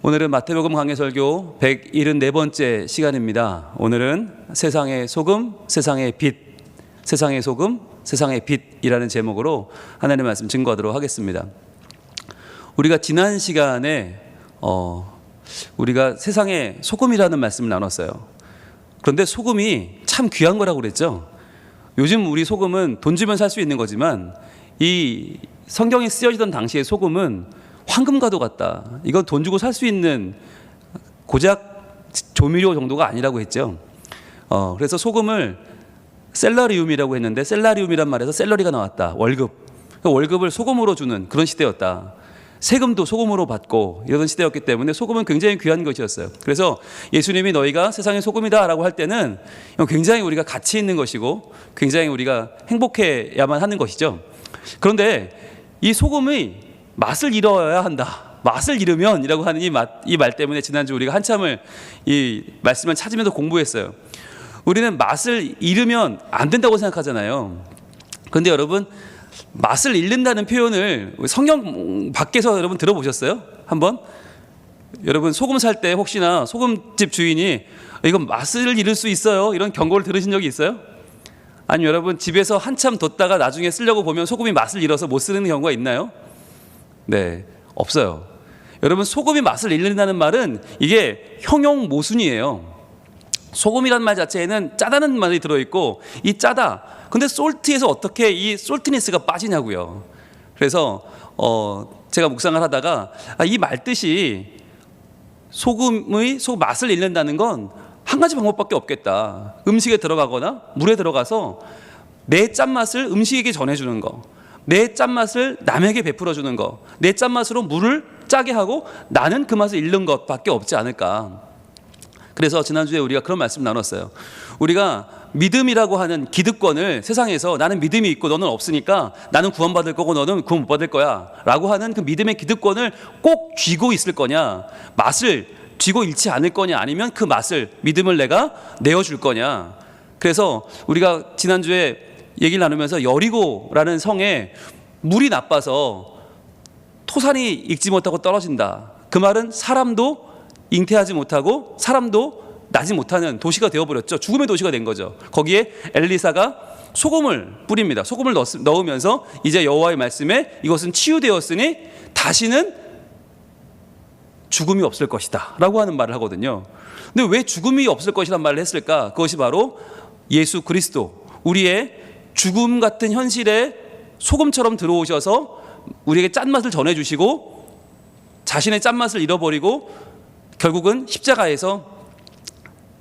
오늘은 마태복음 강해설교 174번째 시간입니다. 오늘은 세상의 소금, 세상의 빛, 세상의 소금, 세상의 빛이라는 제목으로 하나님의 말씀 증거하도록 하겠습니다. 우리가 지난 시간에 우리가 세상의 소금이라는 말씀을 나눴어요. 그런데 소금이 참 귀한 거라고 그랬죠. 요즘 우리 소금은 돈 주면 살 수 있는 거지만 이 성경이 쓰여지던 당시의 소금은 황금과도 같다. 이건 돈 주고 살 수 있는 고작 조미료 정도가 아니라고 했죠. 그래서 소금을 셀러리움이라고 했는데 셀라리움이란 말에서 셀러리가 나왔다. 월급. 월급을 소금으로 주는 그런 시대였다. 세금도 소금으로 받고 이런 시대였기 때문에 소금은 굉장히 귀한 것이었어요. 그래서 예수님이 너희가 세상의 소금이다 라고 할 때는 굉장히 우리가 가치 있는 것이고 굉장히 우리가 행복해야만 하는 것이죠. 그런데 이 소금의 맛을 잃어야 한다. 맛을 잃으면 이라고 하는 이 말 때문에 지난주 우리가 한참을 이 말씀을 찾으면서 공부했어요. 우리는 맛을 잃으면 안 된다고 생각하잖아요. 그런데 여러분, 맛을 잃는다는 표현을 성경 밖에서 여러분 들어보셨어요? 한번? 여러분 소금 살 때 혹시나 소금집 주인이 이건 맛을 잃을 수 있어요 이런 경고를 들으신 적이 있어요? 아니 여러분 집에서 한참 뒀다가 나중에 쓰려고 보면 소금이 맛을 잃어서 못 쓰는 경우가 있나요? 네, 없어요. 여러분 소금이 맛을 잃는다는 말은 이게 형용모순이에요. 소금이란 말 자체에는 짜다는 말이 들어있고 이 짜다. 근데 솔트에서 어떻게 이 솔트니스가 빠지냐고요. 그래서 제가 묵상을 하다가 이 말뜻이 소금의 맛을 잃는다는 건 한 가지 방법밖에 없겠다. 음식에 들어가거나 물에 들어가서 내 짠맛을 음식에게 전해주는 거, 내 짠맛을 남에게 베풀어주는 거, 내 짠맛으로 물을 짜게 하고 나는 그 맛을 잃는 것밖에 없지 않을까. 그래서 지난주에 우리가 그런 말씀 나눴어요. 우리가 믿음이라고 하는 기득권을 세상에서 나는 믿음이 있고 너는 없으니까 나는 구원받을 거고 너는 구원 못 받을 거야 라고 하는 그 믿음의 기득권을 꼭 쥐고 있을 거냐, 맛을 쥐고 잃지 않을 거냐, 아니면 그 맛을, 믿음을 내가 내어줄 거냐. 그래서 우리가 지난주에 얘기를 나누면서 여리고라는 성에 물이 나빠서 토산이 익지 못하고 떨어진다. 그 말은 사람도 잉태하지 못하고 사람도 나지 못하는 도시가 되어버렸죠. 죽음의 도시가 된 거죠. 거기에 엘리사가 소금을 뿌립니다. 소금을 넣으면서 이제 여호와의 말씀에 이것은 치유되었으니 다시는 죽음이 없을 것이다 라고 하는 말을 하거든요. 근데 왜 죽음이 없을 것이란 말을 했을까? 그것이 바로 예수 그리스도, 우리의 죽음 같은 현실에 소금처럼 들어오셔서 우리에게 짠맛을 전해주시고 자신의 짠맛을 잃어버리고 결국은 십자가에서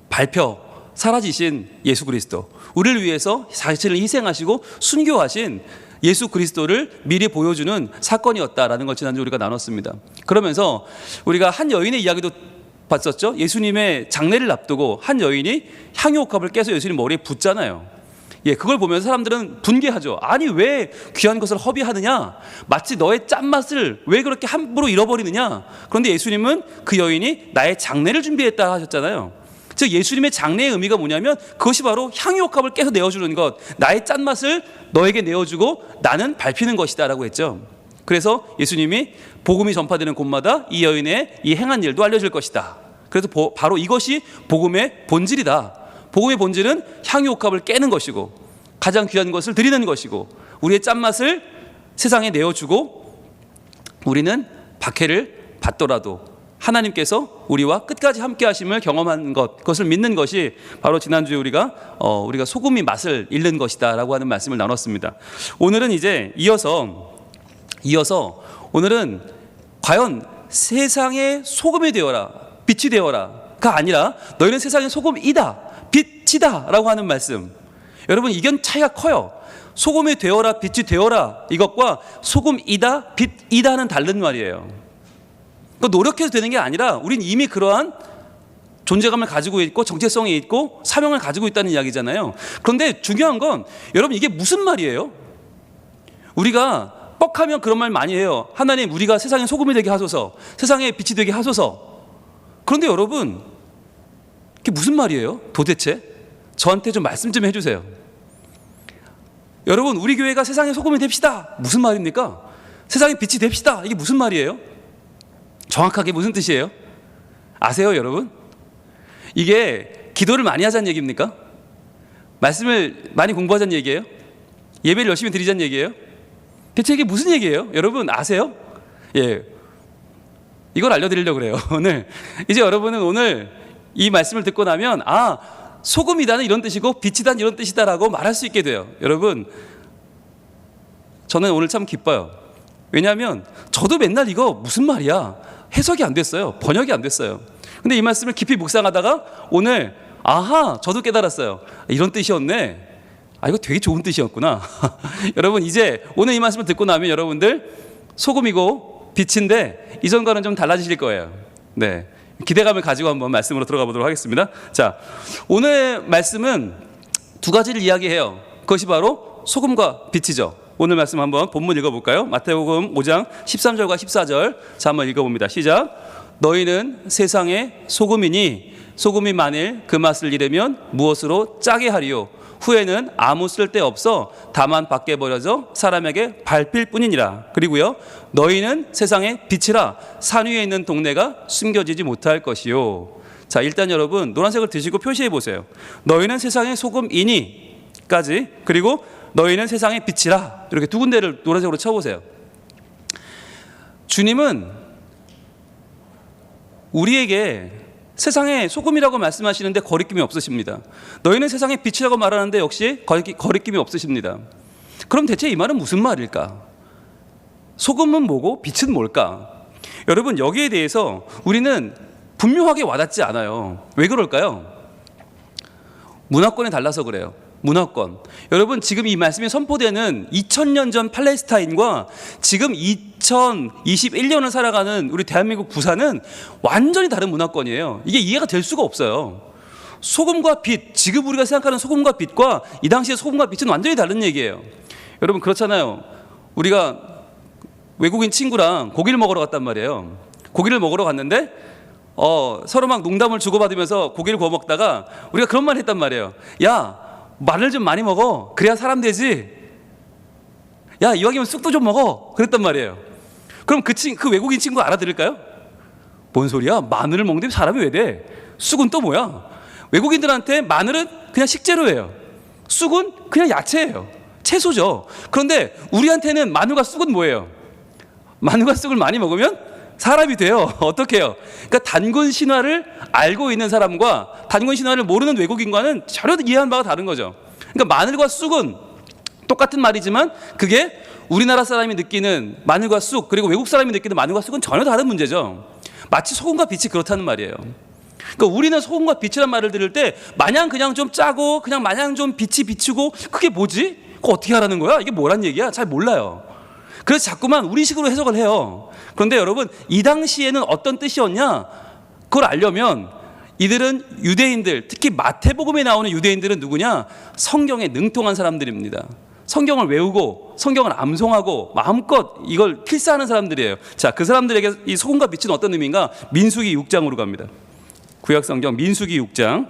밟혀 사라지신 예수 그리스도, 우리를 위해서 자신을 희생하시고 순교하신 예수 그리스도를 미리 보여주는 사건이었다라는 걸 지난주 우리가 나눴습니다. 그러면서 우리가 한 여인의 이야기도 봤었죠. 예수님의 장례를 앞두고 한 여인이 향유옥합을 깨서 예수님 머리에 붓잖아요. 그걸 보면서 사람들은 분개하죠. 아니 왜 귀한 것을 허비하느냐, 마치 너의 짠맛을 왜 그렇게 함부로 잃어버리느냐. 그런데 예수님은 그 여인이 나의 장례를 준비했다 하셨잖아요. 즉 예수님의 장례의 의미가 뭐냐면 그것이 바로 향유옥합을 깨서 내어주는 것, 나의 짠맛을 너에게 내어주고 나는 밟히는 것이다 라고 했죠. 그래서 예수님이 복음이 전파되는 곳마다 이 여인의 이 행한 일도 알려질 것이다. 그래서 바로 이것이 복음의 본질이다. 복음의 본질은 향유옥합을 깨는 것이고 가장 귀한 것을 드리는 것이고 우리의 짠맛을 세상에 내어주고 우리는 박해를 받더라도 하나님께서 우리와 끝까지 함께 하심을 경험한 것, 그것을 믿는 것이 바로 지난주에 우리가 소금이 맛을 잃는 것이다 라고 하는 말씀을 나눴습니다. 오늘은 이제 이어서 오늘은 과연 세상의 소금이 되어라, 빛이 되어라가 아니라 너희는 세상의 소금이다, 빛이다 라고 하는 말씀. 여러분 이견 차이가 커요. 소금이 되어라, 빛이 되어라 이것과 소금이다, 빛이다는 다른 말이에요. 노력해서 되는 게 아니라 우린 이미 그러한 존재감을 가지고 있고 정체성이 있고 사명을 가지고 있다는 이야기잖아요. 그런데 중요한 건 여러분 이게 무슨 말이에요? 우리가 뻑하면 그런 말 많이 해요. 하나님 우리가 세상의 소금이 되게 하소서, 세상의 빛이 되게 하소서. 그런데 여러분 이게 무슨 말이에요? 도대체 저한테 좀 말씀 좀 해주세요. 여러분 우리 교회가 세상의 소금이 됩시다 무슨 말입니까? 세상의 빛이 됩시다 이게 무슨 말이에요? 정확하게 무슨 뜻이에요? 아세요, 여러분? 이게 기도를 많이 하자는 얘기입니까? 말씀을 많이 공부하자는 얘기예요? 예배를 열심히 드리자는 얘기예요? 대체 이게 무슨 얘기예요? 여러분 아세요? 예, 이걸 알려드리려고 그래요. 오늘 이제 여러분은 오늘 이 말씀을 듣고 나면 소금이다는 이런 뜻이고 빛이다는 이런 뜻이다라고 말할 수 있게 돼요. 여러분, 저는 오늘 참 기뻐요. 왜냐하면 저도 맨날 이거 무슨 말이야 해석이 안 됐어요. 번역이 안 됐어요. 근데 이 말씀을 깊이 묵상하다가 오늘 저도 깨달았어요. 이런 뜻이었네. 이거 되게 좋은 뜻이었구나. 여러분, 이제 오늘 이 말씀을 듣고 나면 여러분들 소금이고 빛인데 이전과는 좀 달라지실 거예요. 네, 기대감을 가지고 한번 말씀으로 들어가 보도록 하겠습니다. 자, 오늘 말씀은 두 가지를 이야기해요. 그것이 바로 소금과 빛이죠. 오늘 말씀 한번 본문 읽어볼까요? 마태복음 5장 13절과 14절. 자, 한번 읽어봅니다. 시작. 너희는 세상의 소금이니 소금이 만일 그 맛을 잃으면 무엇으로 짜게 하리요? 후에는 아무 쓸데없어 다만 밖에 버려져 사람에게 밟힐 뿐이니라. 그리고요, 너희는 세상의 빛이라 산 위에 있는 동네가 숨겨지지 못할 것이요. 자, 일단 여러분 노란색을 드시고 표시해 보세요. 너희는 세상의 소금이니 까지, 그리고 너희는 세상의 빛이라, 이렇게 두 군데를 노란색으로 쳐보세요. 주님은 우리에게 세상의 소금이라고 말씀하시는데 거리낌이 없으십니다. 너희는 세상의 빛이라고 말하는데 역시 거리낌이 없으십니다. 그럼 대체 이 말은 무슨 말일까? 소금은 뭐고 빛은 뭘까? 여러분, 여기에 대해서 우리는 분명하게 와닿지 않아요. 왜 그럴까요? 문화권이 달라서 그래요. 문화권. 여러분, 지금 이 말씀이 선포되는 2000년 전 팔레스타인과 지금 2021년을 살아가는 우리 대한민국 부산은 완전히 다른 문화권이에요. 이게 이해가 될 수가 없어요. 소금과 빛, 지금 우리가 생각하는 소금과 빛과 이 당시의 소금과 빛은 완전히 다른 얘기예요. 여러분, 그렇잖아요. 우리가 외국인 친구랑 고기를 먹으러 갔단 말이에요. 고기를 먹으러 갔는데 서로 막 농담을 주고받으면서 고기를 구워 먹다가 우리가 그런 말 했단 말이에요. 야, 마늘 좀 많이 먹어. 그래야 사람 되지. 야, 이왕이면 쑥도 좀 먹어. 그랬단 말이에요. 그럼 그 외국인 친구 알아들을까요? 뭔 소리야? 마늘을 먹는데 사람이 왜 돼? 쑥은 또 뭐야? 외국인들한테 마늘은 그냥 식재료예요. 쑥은 그냥 야채예요. 채소죠. 그런데 우리한테는 마늘과 쑥은 뭐예요? 마늘과 쑥을 많이 먹으면 사람이 돼요. 어떻게 해요? 그러니까 단군 신화를 알고 있는 사람과 단군 신화를 모르는 외국인과는 전혀 이해하는 바가 다른 거죠. 그러니까 마늘과 쑥은 똑같은 말이지만 그게 우리나라 사람이 느끼는 마늘과 쑥, 그리고 외국 사람이 느끼는 마늘과 쑥은 전혀 다른 문제죠. 마치 소금과 빛이 그렇다는 말이에요. 그러니까 우리는 소금과 빛이란 말을 들을 때 마냥 그냥 좀 짜고 그냥 마냥 좀 빛이 비추고 그게 뭐지? 그거 어떻게 하라는 거야? 이게 뭐란 얘기야? 잘 몰라요. 그래서 자꾸만 우리식으로 해석을 해요. 그런데 여러분, 이 당시에는 어떤 뜻이었냐? 그걸 알려면 이들은 유대인들, 특히 마태복음에 나오는 유대인들은 누구냐? 성경에 능통한 사람들입니다. 성경을 외우고 성경을 암송하고 마음껏 이걸 필사하는 사람들이에요. 자, 그 사람들에게 이 소금과 빛은 어떤 의미인가? 민수기 6장으로 갑니다. 구약성경 민수기 6장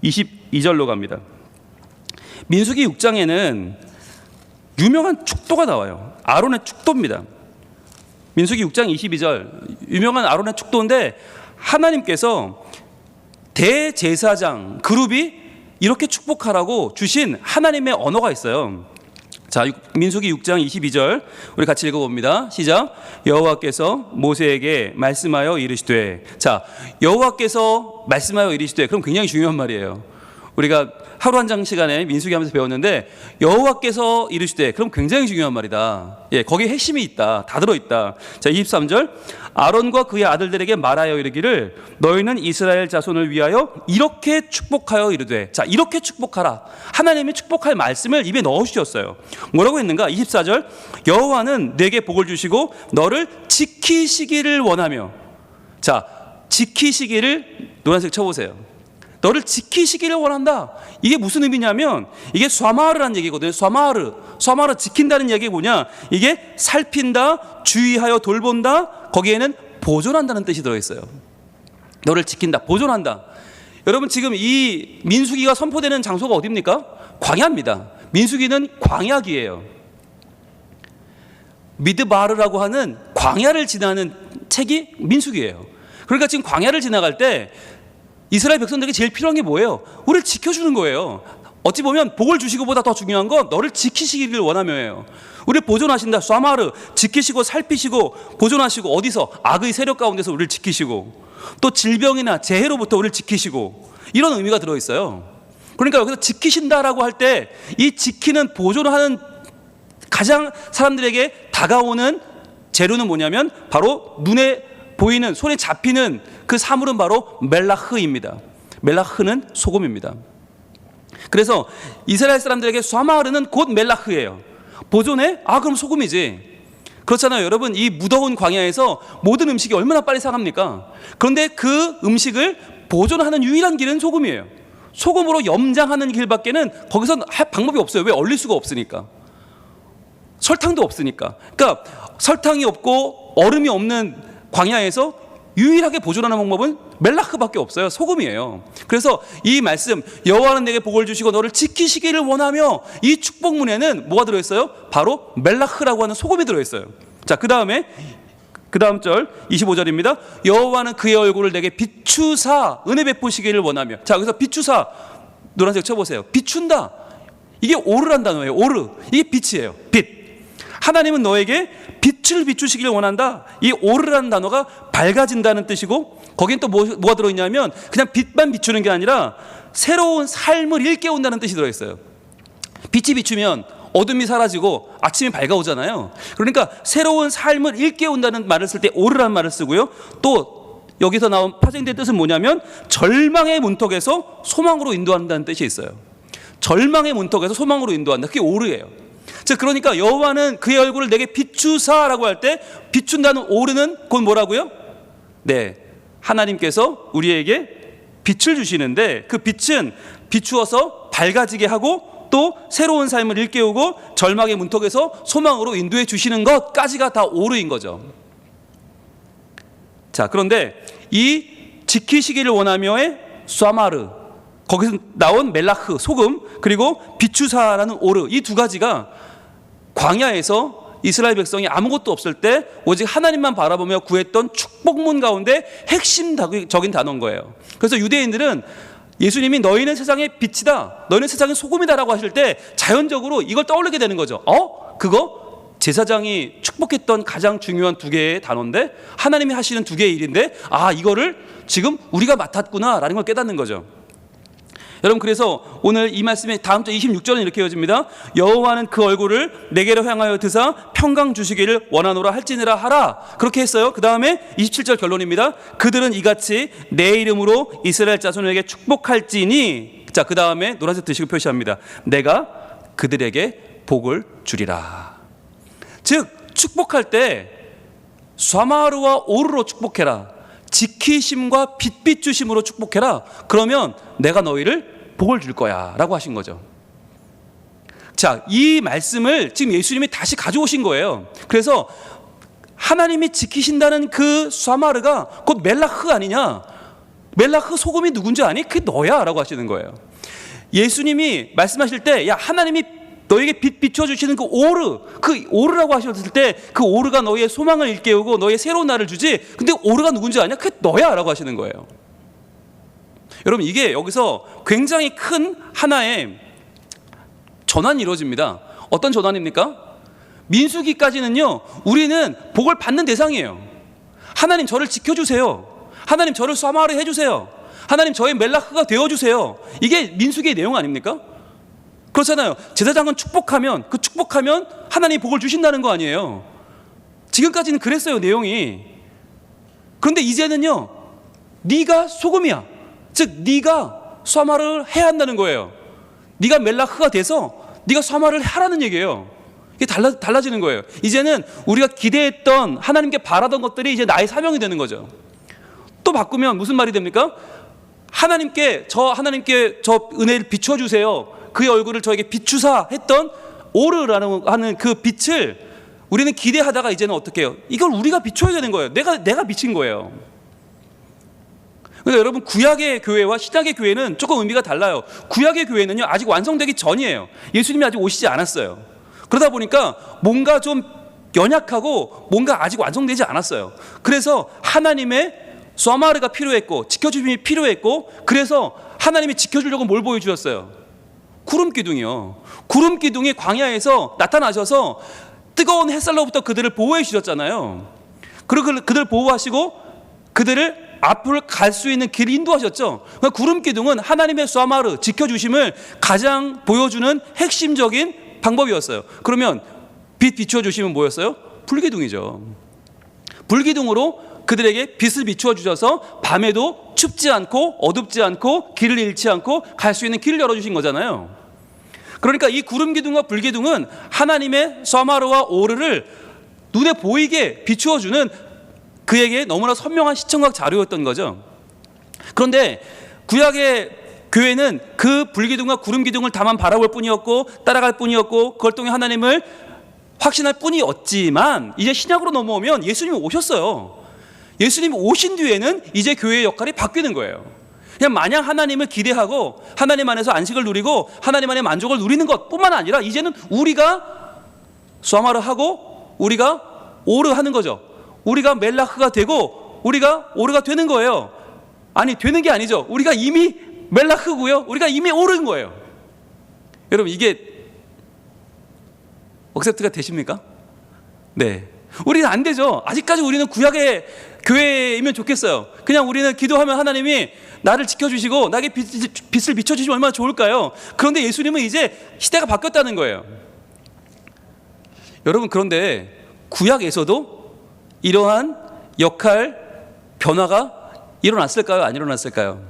22절로 갑니다. 민수기 6장에는 유명한 축도가 나와요. 아론의 축도입니다. 민수기 6장 22절, 유명한 아론의 축도인데 하나님께서 대제사장 그룹이 이렇게 축복하라고 주신 하나님의 언어가 있어요. 자, 민수기 6장 22절 우리 같이 읽어봅니다. 시작. 여호와께서 모세에게 말씀하여 이르시되. 자, 여호와께서 말씀하여 이르시되, 그럼 굉장히 중요한 말이에요. 우리가 하루 한 장 시간에 민수기 하면서 배웠는데 여호와께서 이르시되, 그럼 굉장히 중요한 말이다. 예, 거기에 핵심이 있다. 다 들어있다. 자, 23절. 아론과 그의 아들들에게 말하여 이르기를 너희는 이스라엘 자손을 위하여 이렇게 축복하여 이르되. 자, 이렇게 축복하라. 하나님이 축복할 말씀을 입에 넣어주셨어요. 뭐라고 했는가? 24절. 여호와는 내게 복을 주시고 너를 지키시기를 원하며. 자, 지키시기를 노란색 쳐보세요. 너를 지키시기를 원한다. 이게 무슨 의미냐면 이게 쏴마르라는 얘기거든요. 쏴마르 지킨다는 얘기가 뭐냐? 이게 살핀다, 주의하여 돌본다, 거기에는 보존한다는 뜻이 들어있어요. 너를 지킨다, 보존한다. 여러분, 지금 이 민수기가 선포되는 장소가 어디입니까? 광야입니다. 민수기는 광야기예요. 미드바르라고 하는 광야를 지나는 책이 민수기예요. 그러니까 지금 광야를 지나갈 때 이스라엘 백성들에게 제일 필요한 게 뭐예요? 우리를 지켜주는 거예요. 어찌 보면 복을 주시고보다 더 중요한 건 너를 지키시기를 원하며예요. 우리를 보존하신다. 쏴마르 지키시고 살피시고 보존하시고, 어디서? 악의 세력 가운데서 우리를 지키시고, 또 질병이나 재해로부터 우리를 지키시고, 이런 의미가 들어있어요. 그러니까 여기서 지키신다라고 할 때 이 지키는, 보존하는 가장 사람들에게 다가오는 재료는 뭐냐면 바로 눈에 보이는, 손에 잡히는 그 사물은 바로 멜라흐입니다. 멜라흐는 소금입니다. 그래서 이스라엘 사람들에게 쏴마르는 곧 멜라흐예요. 보존해? 아, 그럼 소금이지. 그렇잖아요. 여러분, 이 무더운 광야에서 모든 음식이 얼마나 빨리 상합니까? 그런데 그 음식을 보존하는 유일한 길은 소금이에요. 소금으로 염장하는 길밖에는 거기서 할 방법이 없어요. 왜? 얼릴 수가 없으니까. 설탕도 없으니까. 그러니까 설탕이 없고 얼음이 없는 광야에서 유일하게 보존하는 방법은 멜라흐밖에 없어요. 소금이에요. 그래서 이 말씀, 여호와는 내게 복을 주시고 너를 지키시기를 원하며, 이 축복문에는 뭐가 들어있어요? 바로 멜라흐라고 하는 소금이 들어있어요. 자, 그 다음 절 25절입니다. 여호와는 그의 얼굴을 내게 비추사 은혜 베푸시기를 원하며. 자, 여기서 비추사, 노란색 쳐보세요. 비춘다. 이게 오르란 단어예요. 오르. 이게 빛이에요. 빛. 하나님은 너에게 빛을 비추시기를 원한다. 이 오르라는 단어가 밝아진다는 뜻이고, 거긴 또 뭐가 들어있냐면 그냥 빛만 비추는 게 아니라 새로운 삶을 일깨운다는 뜻이 들어있어요. 빛이 비추면 어둠이 사라지고 아침이 밝아오잖아요. 그러니까 새로운 삶을 일깨운다는 말을 쓸 때 오르라는 말을 쓰고요. 또 여기서 나온 파생된 뜻은 뭐냐면 절망의 문턱에서 소망으로 인도한다는 뜻이 있어요. 절망의 문턱에서 소망으로 인도한다. 그게 오르예요. 즉, 그러니까 여호와는 그의 얼굴을 내게 비추사라고 할 때 비춘다는 오르는 곧 뭐라고요? 네, 하나님께서 우리에게 빛을 주시는데, 그 빛은 비추어서 밝아지게 하고 또 새로운 삶을 일깨우고 절망의 문턱에서 소망으로 인도해 주시는 것까지가 다 오르인 거죠. 자, 그런데 이 지키시기를 원하며의 쏴마르, 거기서 나온 멜라흐, 소금, 그리고 비추사라는 오르, 이 두 가지가 광야에서 이스라엘 백성이 아무것도 없을 때 오직 하나님만 바라보며 구했던 축복문 가운데 핵심적인 단어인 거예요. 그래서 유대인들은 예수님이 너희는 세상의 빛이다, 너희는 세상의 소금이다라고 하실 때 자연적으로 이걸 떠올리게 되는 거죠. 그거 제사장이 축복했던 가장 중요한 두 개의 단어인데, 하나님이 하시는 두 개의 일인데, 이거를 지금 우리가 맡았구나라는 걸 깨닫는 거죠. 여러분, 그래서 오늘 이 말씀의 다음 절 26절은 이렇게 이어집니다. 여호와는 그 얼굴을 내게로 향하여 드사 평강 주시기를 원하노라 할지니라 하라. 그렇게 했어요. 그 다음에 27절 결론입니다. 그들은 이같이 내 이름으로 이스라엘 자손에게 축복할지니. 자, 그 다음에 노란색 드시고 표시합니다. 내가 그들에게 복을 주리라. 즉, 축복할 때 쏴마르와 오르로 축복해라. 지키심과 빛 비추심으로 축복해라. 그러면 내가 너희를 복을 줄 거야 라고 하신 거죠. 자, 이 말씀을 지금 예수님이 다시 가져오신 거예요. 그래서 하나님이 지키신다는 그 쏴마르가 곧 멜라흐 아니냐, 멜라흐 소금이 누군지 아니? 그게 너야 라고 하시는 거예요. 예수님이 말씀하실 때, 야, 하나님이 너에게 빛 비춰주시는 그 오르라고 하셨을 때 그 오르가 너희의 소망을 일깨우고 너희의 새로운 날을 주지, 근데 오르가 누군지 아냐? 그게 너야 라고 하시는 거예요. 여러분, 이게 여기서 굉장히 큰 하나의 전환이 이루어집니다. 어떤 전환입니까? 민수기까지는요, 우리는 복을 받는 대상이에요. 하나님 저를 지켜주세요. 하나님 저를 쏴마르 해주세요. 하나님 저의 멜라흐가 되어주세요. 이게 민수기의 내용 아닙니까? 그렇잖아요. 제사장은 축복하면 하나님이 복을 주신다는 거 아니에요. 지금까지는 그랬어요, 내용이. 그런데 이제는요, 네가 소금이야. 즉, 네가 쏴마르를 해야 한다는 거예요. 네가 멜라흐가 돼서 네가 쏴마르를 하라는 얘기예요. 이게 달라지는 거예요. 이제는 우리가 기대했던, 하나님께 바라던 것들이 이제 나의 사명이 되는 거죠. 또 바꾸면 무슨 말이 됩니까? 하나님께 저 은혜를 비춰주세요. 그의 얼굴을 저에게 비추사 했던 오르라는 하는 그 빛을 우리는 기대하다가 이제는 어떻게 해요? 이걸 우리가 비춰야 되는 거예요. 내가 비친 거예요. 그러니까 여러분, 구약의 교회와 신약의 교회는 조금 의미가 달라요. 구약의 교회는요, 아직 완성되기 전이에요. 예수님이 아직 오시지 않았어요. 그러다 보니까 뭔가 좀 연약하고 뭔가 아직 완성되지 않았어요. 그래서 하나님의 쏘마르가 필요했고 지켜주심이 필요했고, 그래서 하나님이 지켜주려고 뭘 보여주셨어요? 구름 기둥이요. 구름 기둥이 광야에서 나타나셔서 뜨거운 햇살로부터 그들을 보호해 주셨잖아요. 그리고 그들 보호하시고 그들을 앞을 갈 수 있는 길 인도하셨죠. 그러니까 구름 기둥은 하나님의 쏘마르, 지켜주심을 가장 보여주는 핵심적인 방법이었어요. 그러면 빛 비추어 주시면 뭐였어요? 불기둥이죠. 불기둥으로 그들에게 빛을 비추어 주셔서 밤에도 춥지 않고 어둡지 않고 길을 잃지 않고 갈 수 있는 길을 열어주신 거잖아요. 그러니까 이 구름 기둥과 불기둥은 하나님의 쏘마르와 오르를 눈에 보이게 비추어 주는 그에게 너무나 선명한 시청각 자료였던 거죠. 그런데 구약의 교회는 그 불기둥과 구름 기둥을 다만 바라볼 뿐이었고 따라갈 뿐이었고 그걸 통해 하나님을 확신할 뿐이었지만, 이제 신약으로 넘어오면 예수님이 오셨어요. 예수님이 오신 뒤에는 이제 교회의 역할이 바뀌는 거예요. 그냥 마냥 하나님을 기대하고 하나님 안에서 안식을 누리고 하나님 안에 만족을 누리는 것뿐만 아니라 이제는 우리가 쏘마르 하고 우리가 오르 하는 거죠. 우리가 멜라흐가 되고 우리가 오르가 되는 거예요. 아니, 되는 게 아니죠. 우리가 이미 멜라흐고요, 우리가 이미 오른 거예요. 여러분, 이게 억셉트가 되십니까? 네, 우리는 안 되죠. 아직까지 우리는 구약의 교회이면 좋겠어요. 그냥 우리는 기도하면 하나님이 나를 지켜주시고 나에게 빛을 비춰주시면 얼마나 좋을까요? 그런데 예수님은 이제 시대가 바뀌었다는 거예요. 여러분, 그런데 구약에서도 이러한 역할 변화가 일어났을까요? 안 일어났을까요?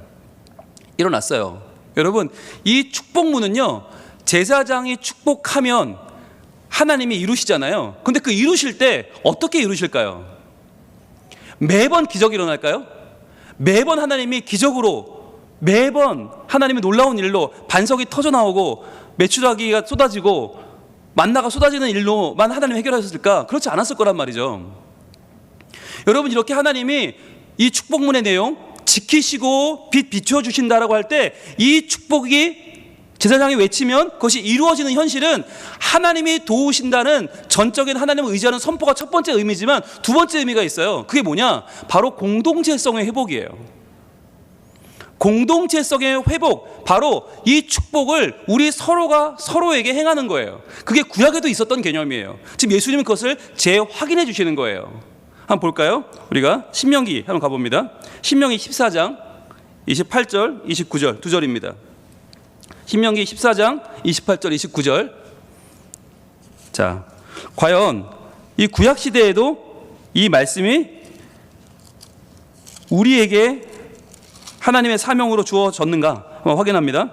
일어났어요. 여러분, 이 축복문은요, 제사장이 축복하면 하나님이 이루시잖아요. 근데 그 이루실 때 어떻게 이루실까요? 매번 기적이 일어날까요? 매번 하나님이 기적으로, 매번 하나님의 놀라운 일로 반석이 터져 나오고 메추라기가 쏟아지고 만나가 쏟아지는 일로만 하나님이 해결하셨을까? 그렇지 않았을 거란 말이죠. 여러분, 이렇게 하나님이 이 축복문의 내용 지키시고 빛 비추어 주신다라고 할 때 이 축복이 제사장이 외치면 그것이 이루어지는 현실은 하나님이 도우신다는 전적인 하나님을 의지하는 선포가 첫 번째 의미지만 두 번째 의미가 있어요. 그게 뭐냐? 바로 공동체성의 회복이에요. 공동체성의 회복, 바로 이 축복을 우리 서로가 서로에게 행하는 거예요. 그게 구약에도 있었던 개념이에요. 지금 예수님은 그것을 재확인해 주시는 거예요. 한번 볼까요? 우리가 신명기 한번 가봅니다. 신명기 14장 28절 29절 두 절입니다. 신명기 14장 28절 29절. 자, 과연 이 구약 시대에도 이 말씀이 우리에게 하나님의 사명으로 주어졌는가 한번 확인합니다.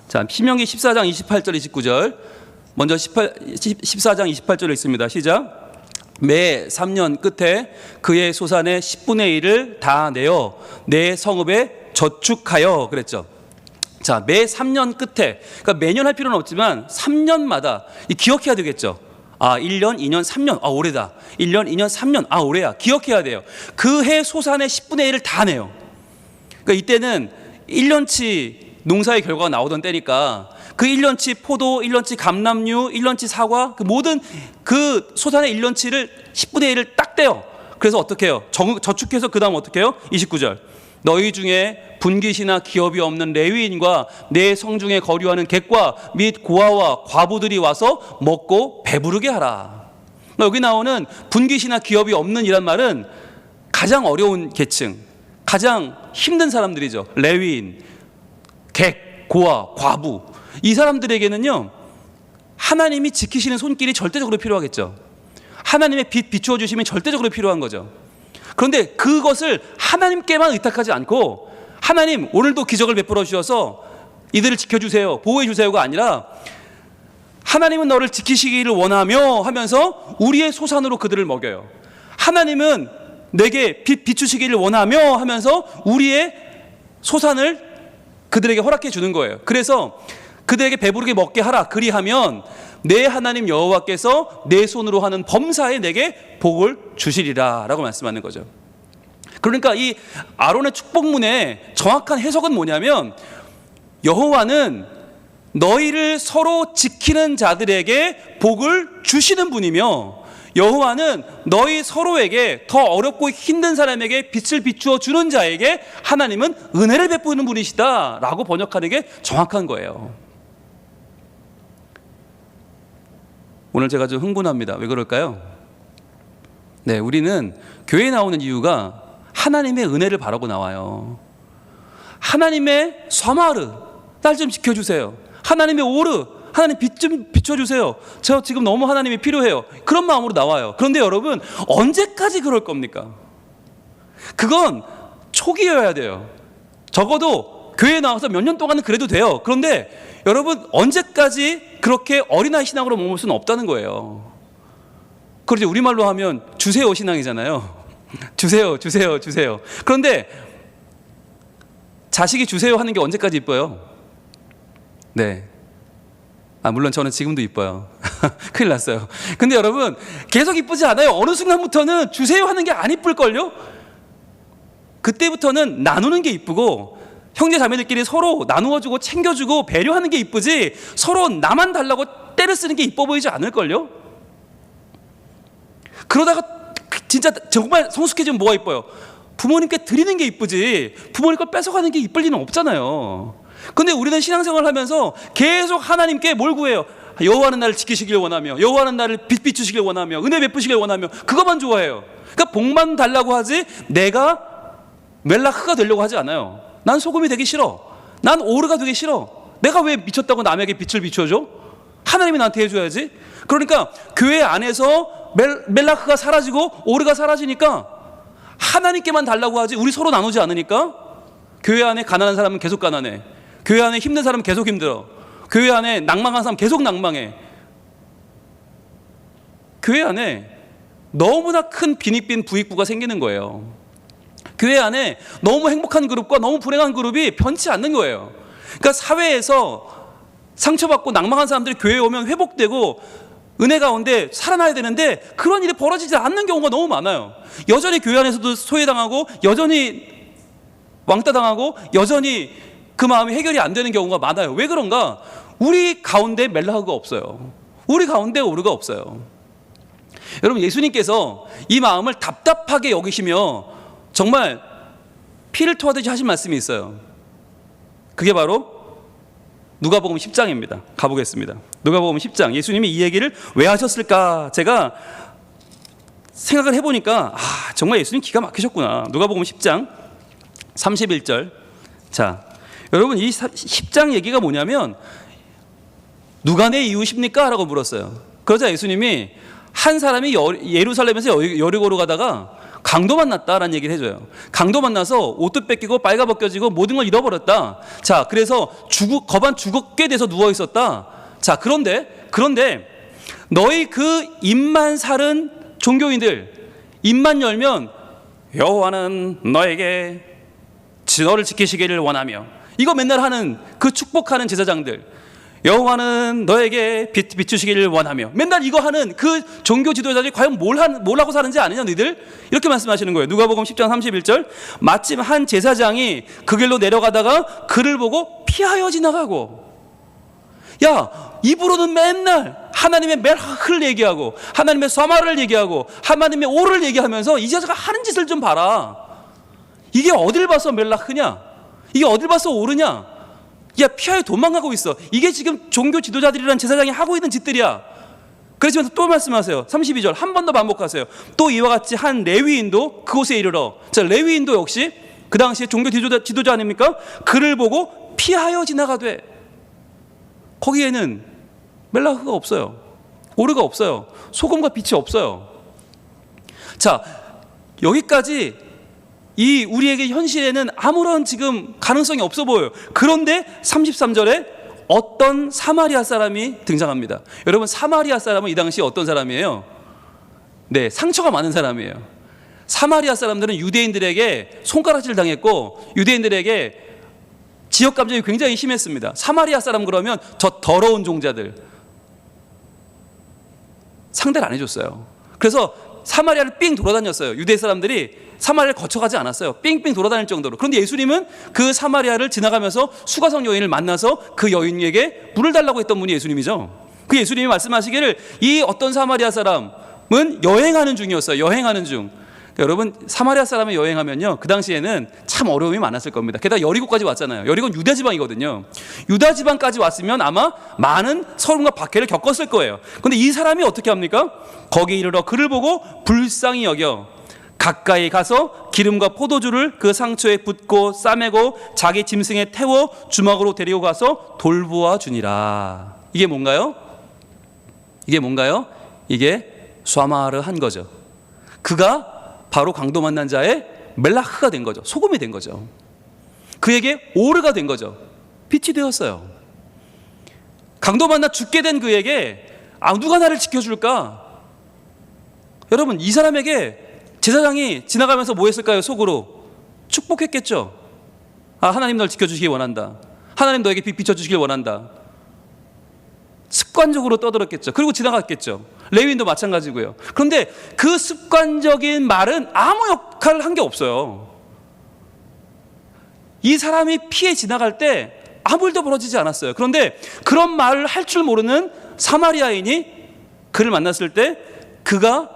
자, 신명기 14장 28절 29절. 먼저 14장 28절을 읽습니다. 시작. 매 3년 끝에 그의 소산의 10분의 1을 다 내어 내 성읍에 저축하여 그랬죠. 자, 매 3년 끝에, 그러니까 매년 할 필요는 없지만 3년마다 기억해야 되겠죠. 1년, 2년, 3년, 올해다. 1년, 2년, 3년, 올해야. 기억해야 돼요. 그 해 소산의 10분의 1을 다 내요. 그러니까 이때는 1년치 농사의 결과가 나오던 때니까 그 1년치 포도, 1년치 감람류, 1년치 사과, 그 모든 그 소산의 1년치를 10분의 1을 딱 떼요. 그래서 어떻게 해요? 저축해서 그 다음 어떻게 해요? 29절. 너희 중에 분깃이나 기업이 없는 레위인과 내 성중에 거류하는 객과 및 고아와 과부들이 와서 먹고 배부르게 하라. 여기 나오는 분깃이나 기업이 없는 이란 말은 가장 어려운 계층, 가장 힘든 사람들이죠. 레위인, 객, 고아, 과부. 이 사람들에게는요, 하나님이 지키시는 손길이 절대적으로 필요하겠죠. 하나님의 빛 비추어 주심이 절대적으로 필요한 거죠. 그런데 그것을 하나님께만 의탁하지 않고, 하나님 오늘도 기적을 베풀어 주셔서 이들을 지켜주세요, 보호해 주세요가 아니라, 하나님은 너를 지키시기를 원하며 하면서 우리의 소산으로 그들을 먹여요. 하나님은 내게 빛 비추시기를 원하며 하면서 우리의 소산을 그들에게 허락해 주는 거예요. 그래서 그들에게 배부르게 먹게 하라. 그리하면 내 하나님 여호와께서 내 손으로 하는 범사에 내게 복을 주시리라 라고 말씀하는 거죠. 그러니까 이 아론의 축복문의 정확한 해석은 뭐냐면, 여호와는 너희를 서로 지키는 자들에게 복을 주시는 분이며 여호와는 너희 서로에게 더 어렵고 힘든 사람에게 빛을 비추어 주는 자에게 하나님은 은혜를 베푸는 분이시다 라고 번역하는 게 정확한 거예요. 오늘 제가 좀 흥분합니다. 왜 그럴까요? 네, 우리는 교회에 나오는 이유가 하나님의 은혜를 바라고 나와요. 하나님의 사마르, 날 좀 지켜주세요. 하나님의 오르, 하나님 빛 좀 비춰주세요. 저 지금 너무 하나님이 필요해요. 그런 마음으로 나와요. 그런데 여러분, 언제까지 그럴 겁니까? 그건 초기여야 돼요. 적어도 교회에 나와서 몇 년 동안은 그래도 돼요. 그런데 여러분, 언제까지 그렇게 어린아이 신앙으로 머물 수는 없다는 거예요. 그렇지, 우리말로 하면 주세요 신앙이잖아요. 주세요, 주세요, 주세요. 그런데 자식이 주세요 하는 게 언제까지 이뻐요? 네. 물론 저는 지금도 이뻐요. 큰일 났어요. 근데 여러분, 계속 이쁘지 않아요. 어느 순간부터는 주세요 하는 게 안 이쁠걸요? 그때부터는 나누는 게 이쁘고, 형제 자매들끼리 서로 나누어주고 챙겨주고 배려하는 게 이쁘지, 서로 나만 달라고 때를 쓰는 게 이뻐 보이지 않을걸요? 그러다가 진짜 정말 성숙해지면 뭐가 이뻐요? 부모님께 드리는 게 이쁘지, 부모님 걸 뺏어가는 게 이쁠 리는 없잖아요. 근데 우리는 신앙생활을 하면서 계속 하나님께 뭘 구해요? 여호와는 나를 지키시길 원하며, 여호와는 나를 빛 비추시길 원하며, 은혜 베푸시길 원하며, 그것만 좋아해요. 그러니까 복만 달라고 하지 내가 멜라흐가 되려고 하지 않아요. 난 소금이 되기 싫어. 난 오르가 되기 싫어. 내가 왜 미쳤다고 남에게 빛을 비춰줘? 하나님이 나한테 해줘야지. 그러니까 교회 안에서 멜라흐가 사라지고 오르가 사라지니까 하나님께만 달라고 하지 우리 서로 나누지 않으니까 교회 안에 가난한 사람은 계속 가난해. 교회 안에 힘든 사람은 계속 힘들어. 교회 안에 낭망한 사람은 계속 낭망해. 교회 안에 너무나 큰 빈익빈 부익부가 생기는 거예요. 교회 안에 너무 행복한 그룹과 너무 불행한 그룹이 변치 않는 거예요. 그러니까 사회에서 상처받고 낭망한 사람들이 교회에 오면 회복되고 은혜 가운데 살아나야 되는데 그런 일이 벌어지지 않는 경우가 너무 많아요. 여전히 교회 안에서도 소외당하고, 여전히 왕따당하고, 여전히 그 마음이 해결이 안 되는 경우가 많아요. 왜 그런가? 우리 가운데 멜라흐가 없어요. 우리 가운데 오르가 없어요. 여러분, 예수님께서 이 마음을 답답하게 여기시며 정말 피를 토하듯이 하신 말씀이 있어요. 그게 바로 누가복음 10장입니다. 가보겠습니다. 누가복음 10장. 예수님이 이 얘기를 왜 하셨을까? 제가 생각을 해보니까 정말 예수님 기가 막히셨구나. 누가복음 10장 31절. 자, 여러분, 이 10장 얘기가 뭐냐면 누가 내 이웃입니까? 라고 물었어요. 그러자 예수님이 한 사람이 예루살렘에서 여리고로 가다가 강도 만났다라는 얘기를 해줘요. 강도 만나서 옷도 뺏기고 빨가 벗겨지고 모든 걸 잃어버렸다. 자, 그래서 거반 죽게 돼서 누워 있었다. 자, 그런데 너희 그 입만 사른 종교인들, 입만 열면 여호와는 너에게 너를 지키시기를 원하며, 이거 맨날 하는 그 축복하는 제사장들, 여호와는 너에게 빛 비추시기를 원하며, 맨날 이거 하는 그 종교 지도자들이 과연 뭘 하고 사는지 아느냐 너희들? 이렇게 말씀하시는 거예요. 누가복음 10장 31절. 마침 한 제사장이 그 길로 내려가다가 그를 보고 피하여 지나가고. 야, 입으로는 맨날 하나님의 멜라흐를 얘기하고 하나님의 사마를 얘기하고 하나님의 오를 얘기하면서 이 제사가 하는 짓을 좀 봐라. 이게 어딜 봐서 멜라흐냐? 이게 어딜 봐서 오르냐? 야, 피하여 도망가고 있어. 이게 지금 종교 지도자들이란 제사장이 하고 있는 짓들이야. 그러시면서 또 말씀하세요. 32절 한 번 더 반복하세요. 또 이와 같이 한 레위인도 그곳에 이르러. 자, 레위인도 역시 그 당시에 종교 지도자 아닙니까? 그를 보고 피하여 지나가되. 거기에는 멜라흐가 없어요. 오르가 없어요. 소금과 빛이 없어요. 자, 여기까지 이 우리에게 현실에는 아무런 지금 가능성이 없어 보여요. 그런데 33절에 어떤 사마리아 사람이 등장합니다. 여러분, 사마리아 사람은 이 당시 어떤 사람이에요? 네, 상처가 많은 사람이에요. 사마리아 사람들은 유대인들에게 손가락질 당했고 유대인들에게 지역 감정이 굉장히 심했습니다. 사마리아 사람 그러면 저 더러운 종자들 상대를 안 해줬어요. 그래서 사마리아를 삥 돌아다녔어요. 유대 사람들이 사마리아를 거쳐가지 않았어요. 삥삥 돌아다닐 정도로. 그런데 예수님은 그 사마리아를 지나가면서 수가성 여인을 만나서 그 여인에게 물을 달라고 했던 분이 예수님이죠. 그 예수님이 말씀하시기를 이 어떤 사마리아 사람, 여행하는 중이었어요. 여행하는 중. 그러니까 여러분, 사마리아 사람이 여행하면요, 그 당시에는 참 어려움이 많았을 겁니다. 게다가 여리고까지 왔잖아요. 여리고는 유다 지방이거든요. 유다 지방까지 왔으면 아마 많은 서름과 박해를 겪었을 거예요. 그런데 이 사람이 어떻게 합니까? 거기 이르러 그를 보고 불쌍히 여겨 가까이 가서 기름과 포도주를 그 상처에 붓고 싸매고 자기 짐승에 태워 주막으로 데리고 가서 돌보아 주니라. 이게 뭔가요? 이게 쏴마르 한 거죠. 그가 바로 강도 만난 자의 멜라흐가 된 거죠. 소금이 된 거죠. 그에게 오르가 된 거죠. 빛이 되었어요. 강도 만나 죽게 된 그에게 누가 나를 지켜줄까? 여러분, 이 사람에게 제사장이 지나가면서 뭐 했을까요? 속으로 축복했겠죠. 하나님 널 지켜주시기 원한다. 하나님 너에게 빛 비춰주시길 원한다. 습관적으로 떠들었겠죠. 그리고 지나갔겠죠. 레위인도 마찬가지고요. 그런데 그 습관적인 말은 아무 역할을 한 게 없어요. 이 사람이 피해 지나갈 때 아무 일도 벌어지지 않았어요. 그런데 그런 말을 할 줄 모르는 사마리아인이 그를 만났을 때 그가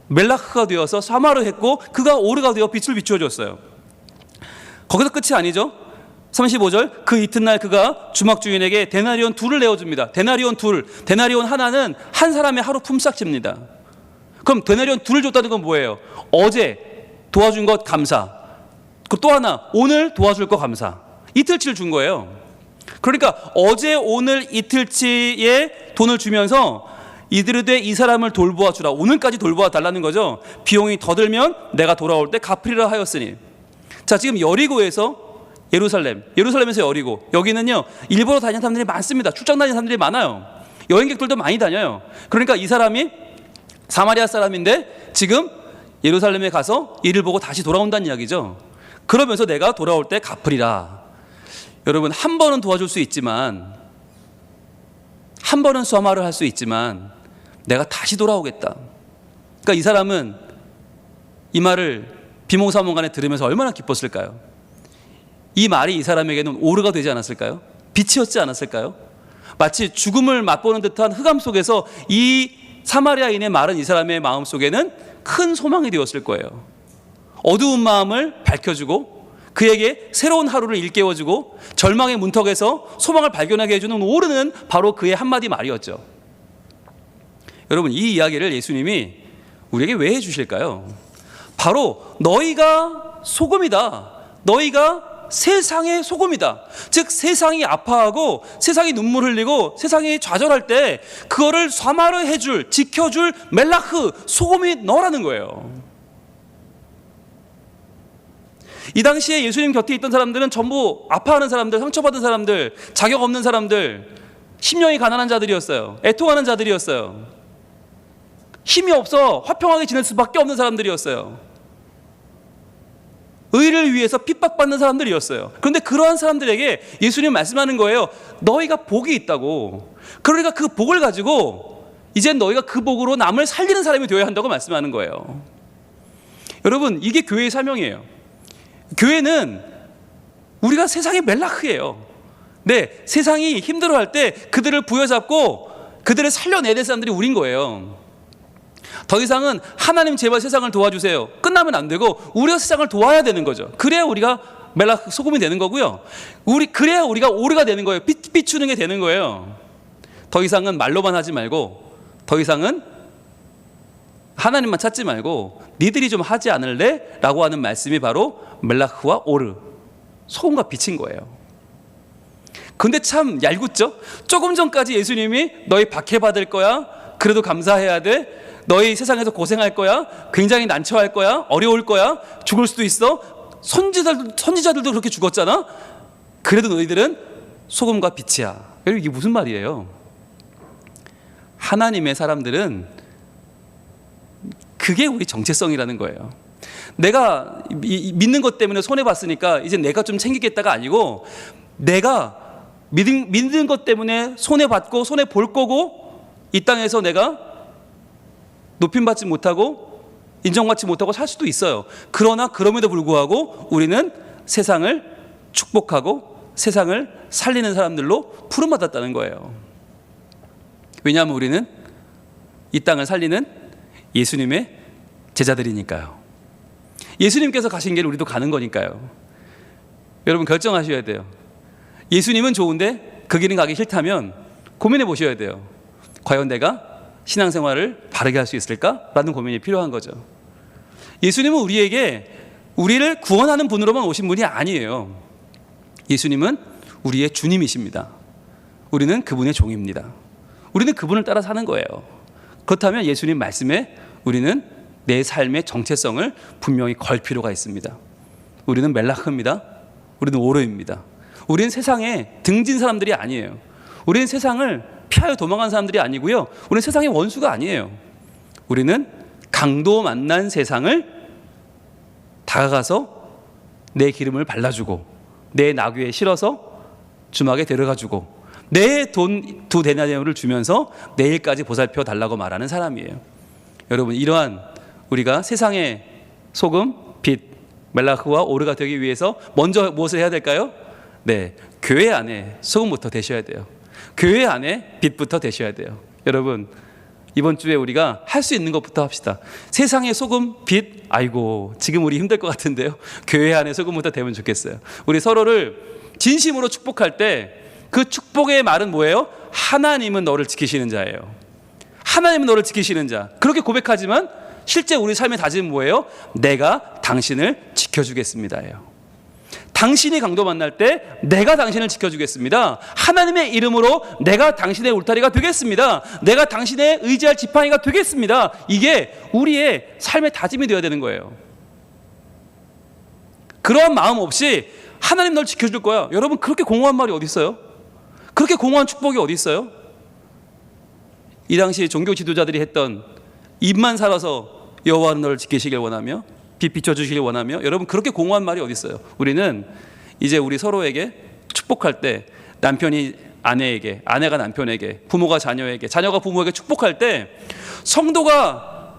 멜라흐가 되어서 사마르 했고 그가 오르가 되어 빛을 비추어줬어요. 거기서 끝이 아니죠. 35절, 그 이튿날 그가 주막 주인에게 데나리온 둘을 내어줍니다. 데나리온 둘, 데나리온 하나는 한 사람의 하루 품삯입니다. 그럼 데나리온 둘을 줬다는 건 뭐예요? 어제 도와준 것 감사, 또 하나 오늘 도와줄 것 감사. 이틀치를 준 거예요. 그러니까 어제 오늘 이틀치의 돈을 주면서 이르되 이 사람을 돌보아 주라. 오늘까지 돌보아 달라는 거죠. 비용이 더 들면 내가 돌아올 때 갚으리라 하였으니. 자, 지금 여리고에서 예루살렘에서 여리고, 여기는요 일본으로 다니는 사람들이 많습니다. 출장 다니는 사람들이 많아요. 여행객들도 많이 다녀요. 그러니까 이 사람이 사마리아 사람인데 지금 예루살렘에 가서 이를 보고 다시 돌아온다는 이야기죠. 그러면서 내가 돌아올 때 갚으리라. 여러분, 한 번은 도와줄 수 있지만, 한 번은 쏴마를 할 수 있지만 내가 다시 돌아오겠다. 그러니까 이 사람은 이 말을 비몽사몽간에 들으면서 얼마나 기뻤을까요? 이 말이 이 사람에게는 오르가 되지 않았을까요? 빛이었지 않았을까요? 마치 죽음을 맛보는 듯한 흑암 속에서 이 사마리아인의 말은 이 사람의 마음 속에는 큰 소망이 되었을 거예요. 어두운 마음을 밝혀주고 그에게 새로운 하루를 일깨워주고 절망의 문턱에서 소망을 발견하게 해주는 오르는 바로 그의 한마디 말이었죠. 여러분, 이 이야기를 예수님이 우리에게 왜 해주실까요? 바로 너희가 소금이다. 너희가 세상의 소금이다. 즉 세상이 아파하고 세상이 눈물 흘리고 세상이 좌절할 때 그거를 쏴마르 해줄, 지켜줄 멜라흐, 소금이 너라는 거예요. 이 당시에 예수님 곁에 있던 사람들은 전부 아파하는 사람들, 상처받은 사람들, 자격 없는 사람들, 심령이 가난한 자들이었어요. 애통하는 자들이었어요. 힘이 없어 화평하게 지낼 수밖에 없는 사람들이었어요. 의를 위해서 핍박받는 사람들이었어요. 그런데 그러한 사람들에게 예수님 말씀하는 거예요. 너희가 복이 있다고. 그러니까 그 복을 가지고 이제 너희가 그 복으로 남을 살리는 사람이 되어야 한다고 말씀하는 거예요. 여러분, 이게 교회의 사명이에요. 교회는 우리가 세상의 멜라흐예요. 네, 세상이 힘들어할 때 그들을 부여잡고 그들을 살려내야 될 사람들이 우린 거예요. 더 이상은 하나님 제발 세상을 도와주세요 끝나면 안 되고 우리가 세상을 도와야 되는 거죠. 그래야 우리가 멜라흐, 소금이 되는 거고요. 그래야 우리가 오르가 되는 거예요. 빛 비추는 게 되는 거예요. 더 이상은 말로만 하지 말고, 더 이상은 하나님만 찾지 말고 니들이 좀 하지 않을래? 라고 하는 말씀이 바로 멜라흐와 오르, 소금과 빛인 거예요. 근데 참 얄궂죠? 조금 전까지 예수님이 너희 박해받을 거야, 그래도 감사해야 돼, 너희 세상에서 고생할 거야, 굉장히 난처할 거야, 어려울 거야, 죽을 수도 있어, 선지자들도 그렇게 죽었잖아. 그래도 너희들은 소금과 빛이야. 여러분, 이게 무슨 말이에요? 하나님의 사람들은 그게 우리 정체성이라는 거예요. 내가 믿는 것 때문에 손해봤으니까 이제 내가 좀 챙기겠다가 아니고, 내가 믿는 것 때문에 손해받고 손해볼 거고, 이 땅에서 내가 높임받지 못하고 인정받지 못하고 살 수도 있어요. 그러나 그럼에도 불구하고 우리는 세상을 축복하고 세상을 살리는 사람들로 부름받았다는 거예요. 왜냐하면 우리는 이 땅을 살리는 예수님의 제자들이니까요. 예수님께서 가신 길 우리도 가는 거니까요. 여러분 결정하셔야 돼요. 예수님은 좋은데 그 길은 가기 싫다면 고민해 보셔야 돼요. 과연 내가 신앙생활을 바르게 할 수 있을까? 라는 고민이 필요한 거죠. 예수님은 우리를 구원하는 분으로만 오신 분이 아니에요. 예수님은 우리의 주님이십니다. 우리는 그분의 종입니다. 우리는 그분을 따라 사는 거예요. 그렇다면 예수님 말씀에 우리는 내 삶의 정체성을 분명히 걸 필요가 있습니다. 우리는 멜라흐입니다. 우리는 오르입니다. 우리는 세상에 등진 사람들이 아니에요. 우리는 세상을 피하여 도망간 사람들이 아니고요. 우리는 세상의 원수가 아니에요. 우리는 강도 만난 세상을 다가가서 내 기름을 발라주고 내 나귀에 실어서 주막에 데려가주고 내 돈 2데나리온을 주면서 내일까지 보살펴 달라고 말하는 사람이에요. 여러분 이러한 우리가 세상의 소금, 빛, 멜라흐와 오르가 되기 위해서 먼저 무엇을 해야 될까요? 네, 교회 안에 소금부터 되셔야 돼요. 교회 안에 빛부터 되셔야 돼요. 여러분 이번 주에 우리가 할 수 있는 것부터 합시다. 세상의 소금, 빛, 아이고 지금 우리 힘들 것 같은데요. 교회 안에 소금부터 되면 좋겠어요. 우리 서로를 진심으로 축복할 때 그 축복의 말은 뭐예요? 하나님은 너를 지키시는 자예요. 하나님은 너를 지키시는 자. 그렇게 고백하지만 실제 우리 삶의 다짐은 뭐예요? 내가 당신을 지켜주겠습니다예요. 당신이 강도 만날 때 내가 당신을 지켜주겠습니다. 하나님의 이름으로 내가 당신의 울타리가 되겠습니다. 내가 당신의 의지할 지팡이가 되겠습니다. 이게 우리의 삶의 다짐이 되어야 되는 거예요. 그러한 마음 없이 하나님 널 지켜줄 거야. 여러분 그렇게 공허한 말이 어디 있어요? 그렇게 공허한 축복이 어디 있어요? 이 당시 종교 지도자들이 했던 입만 살아서 여호와는 너를 지키시길 원하며 빛 비춰주시길 원하며, 여러분 그렇게 공허한 말이 어디 있어요? 우리는 이제 우리 서로에게 축복할 때 남편이 아내에게, 아내가 남편에게, 부모가 자녀에게, 자녀가 부모에게 축복할 때, 성도가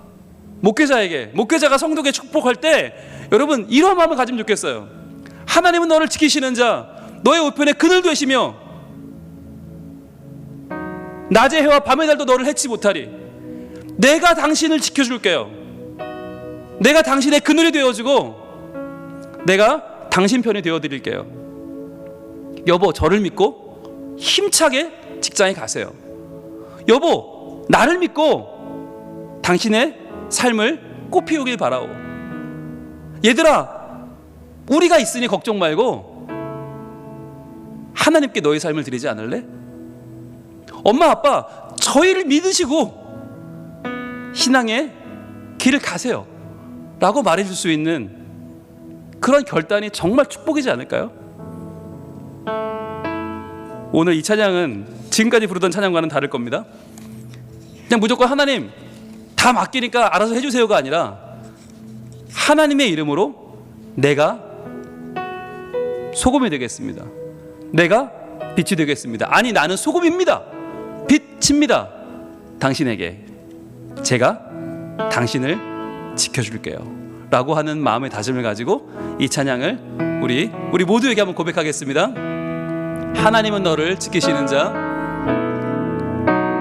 목회자에게, 목회자가 성도에게 축복할 때 여러분 이런 마음을 가지면 좋겠어요. 하나님은 너를 지키시는 자, 너의 우편에 그늘 되시며 낮의 해와 밤의 달도 너를 해치 못하리. 내가 당신을 지켜줄게요. 내가 당신의 그늘이 되어주고 내가 당신 편이 되어드릴게요. 여보 저를 믿고 힘차게 직장에 가세요. 여보 나를 믿고 당신의 삶을 꽃피우길 바라오. 얘들아 우리가 있으니 걱정 말고 하나님께 너의 삶을 드리지 않을래? 엄마 아빠 저희를 믿으시고 신앙의 길을 가세요 라고 말해줄 수 있는 그런 결단이 정말 축복이지 않을까요? 오늘 이 찬양은 지금까지 부르던 찬양과는 다를 겁니다. 그냥 무조건 하나님 다 맡기니까 알아서 해주세요가 아니라 하나님의 이름으로 내가 소금이 되겠습니다. 내가 빛이 되겠습니다. 아니 나는 소금입니다. 빛입니다. 당신에게 제가 당신을 지켜줄게요 라고 하는 마음의 다짐을 가지고 이 찬양을 우리 모두에게 한번 고백하겠습니다. 하나님은 너를 지키시는 자,